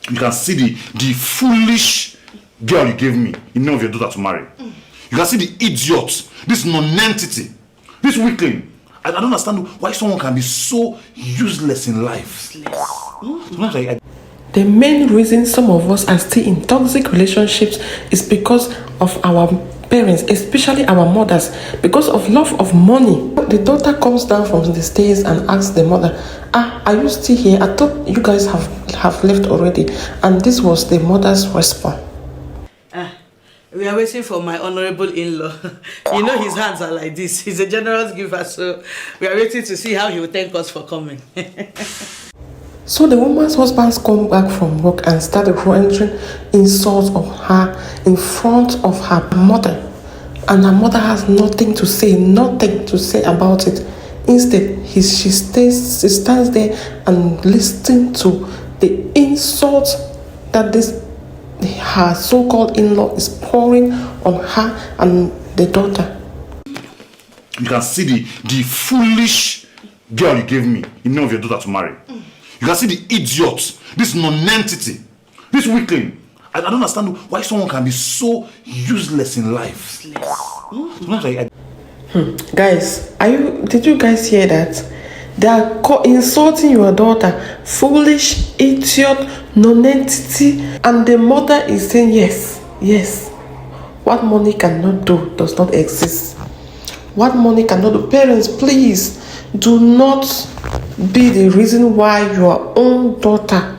You can see the foolish girl you gave me in name of your daughter to marry. You can see the idiot, this non-entity, this weakling. I don't understand why someone can be so useless in life. The main reason some of us are still in toxic relationships is because of our parents, especially our mothers, because of love of money. The daughter comes down from the stairs and asks the mother, are you still here? I thought you guys have left already. And this was the mother's response. We are waiting for my honorable in-law. You know his hands are like this. He's a generous giver, so we are waiting to see how he will thank us for coming. So the woman's husband come back from work and started rendering insults of her in front of her mother. And her mother has nothing to say about it. Instead, she stands there and listens to the insults that her so-called in-law is pouring on her and the daughter. You can see the foolish girl you gave me in name of your daughter to marry. You can see the idiot, this non-entity, this weakling. I don't understand why someone can be so useless in life. Guys, did you guys hear that? They are insulting your daughter, foolish, idiot, non-entity, and the mother is saying yes. What money cannot do does not exist. What money cannot do. Parents, please do not be the reason why your own daughter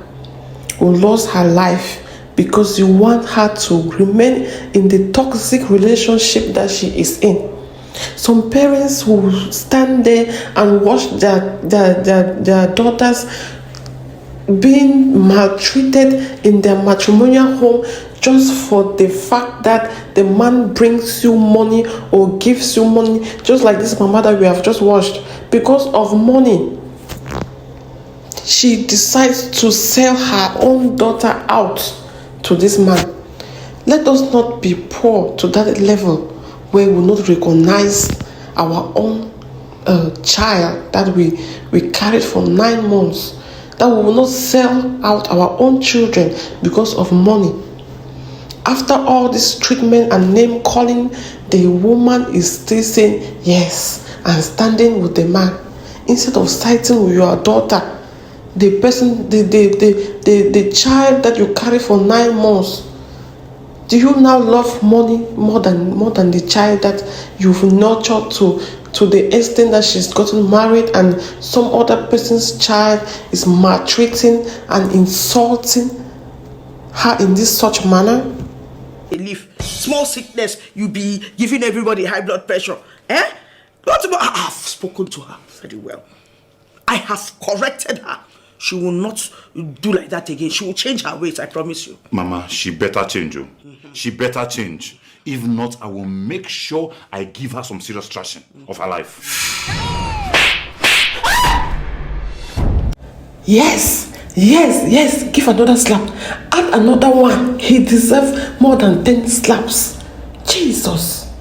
will lose her life because you want her to remain in the toxic relationship that she is in. Some parents will stand there and watch their daughters being maltreated in their matrimonial home just for the fact that the man brings you money or gives you money, just like this mama that we have just watched. Because of money, she decides to sell her own daughter out to this man. Let us not be poor to that level where we will not recognize our own child that we carried for 9 months, that we will not sell out our own children because of money. After all this treatment and name calling, the woman is still saying yes and standing with the man instead of siding with your daughter, the person, the child that you carry for 9 months. Do you now love money more than the child that you've nurtured to the extent that she's gotten married and some other person's child is maltreating and insulting her in this such manner? Leave small sickness, you be giving everybody high blood pressure. What about I have spoken to her very well. I have corrected her. She will not do like that again. She will change her ways, I promise you. Mama, she better change you. She better change. If not, I will make sure I give her some serious trashing of her life. Yes, give another slap. Add another one. He deserves more than 10 slaps. Jesus.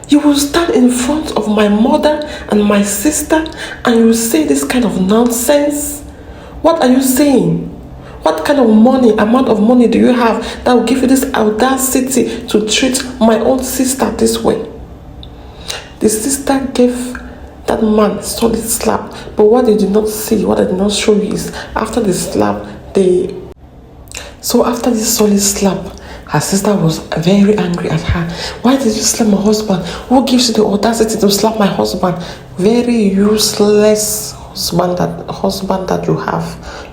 You will stand in front of my mother and my sister and you will say this kind of nonsense? What are you saying? What kind of amount of money do you have that will give you this audacity to treat my own sister this way? The sister gave that man solid slap, but what they did not see, what I did not show you is after the slap, after this solid slap, her sister was very angry at her. Why did you slap my husband? Who gives you the audacity to slap my husband? Very useless husband that you have.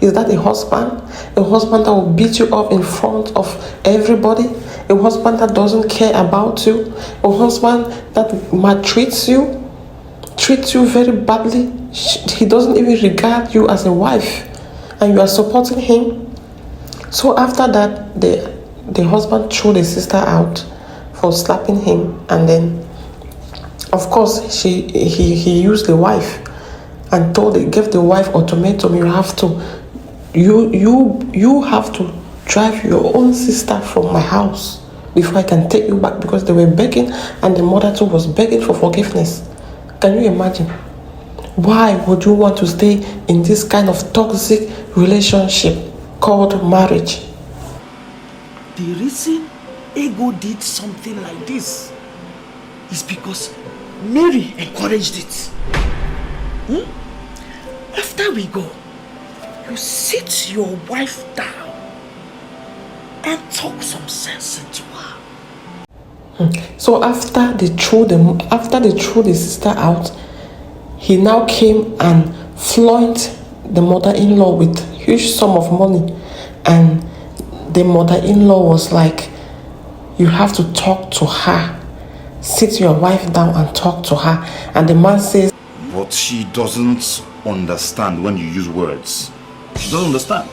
Is that a husband? A husband that will beat you up in front of everybody? A husband that doesn't care about you? A husband that maltreats you? Treats you very badly? He doesn't even regard you as a wife and you are supporting him? So after that, the husband threw the sister out for slapping him, and then of course he used the wife and gave the wife ultimatum. You have to drive your own sister from my house before I can take you back, because they were begging and the mother too was begging for forgiveness. Can you imagine? Why would you want to stay in this kind of toxic relationship? called marriage. The reason Ego did something like this is because Mary encouraged it. After we go, you sit your wife down and talk some sense into her. So after they threw the sister out, he now came and flogged the mother-in-law with huge sum of money, and the mother-in-law was like, you have to talk to her. Sit your wife down and talk to her. And the man says, But she doesn't understand when you use words. She doesn't understand.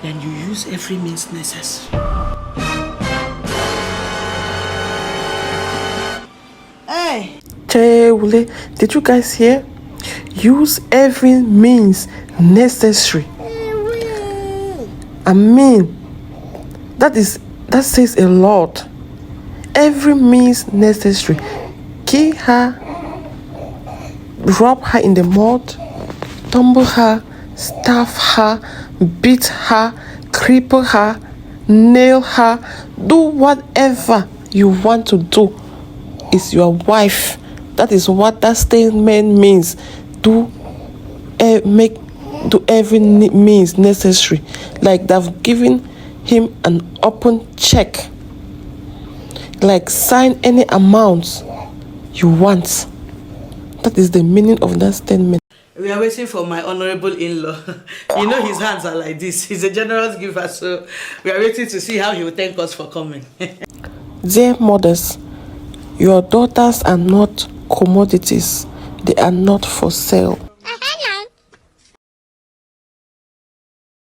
Then you use every means necessary. Hey! Chewule, did you guys hear? Use every means necessary. I mean, that says a lot. Every means necessary. Kill her, rub her in the mud, tumble her, starve her, beat her, cripple her, nail her, do whatever you want to do. Is your wife. That is what that statement means. Do every means necessary. Like they've given him an open check. Like sign any amount you want. That is the meaning of that statement. We are waiting for my honorable in-law. You know his hands are like this. He's a generous giver, so we are waiting to see how he will thank us for coming. Dear mothers, your daughters are not commodities. They are not for sale.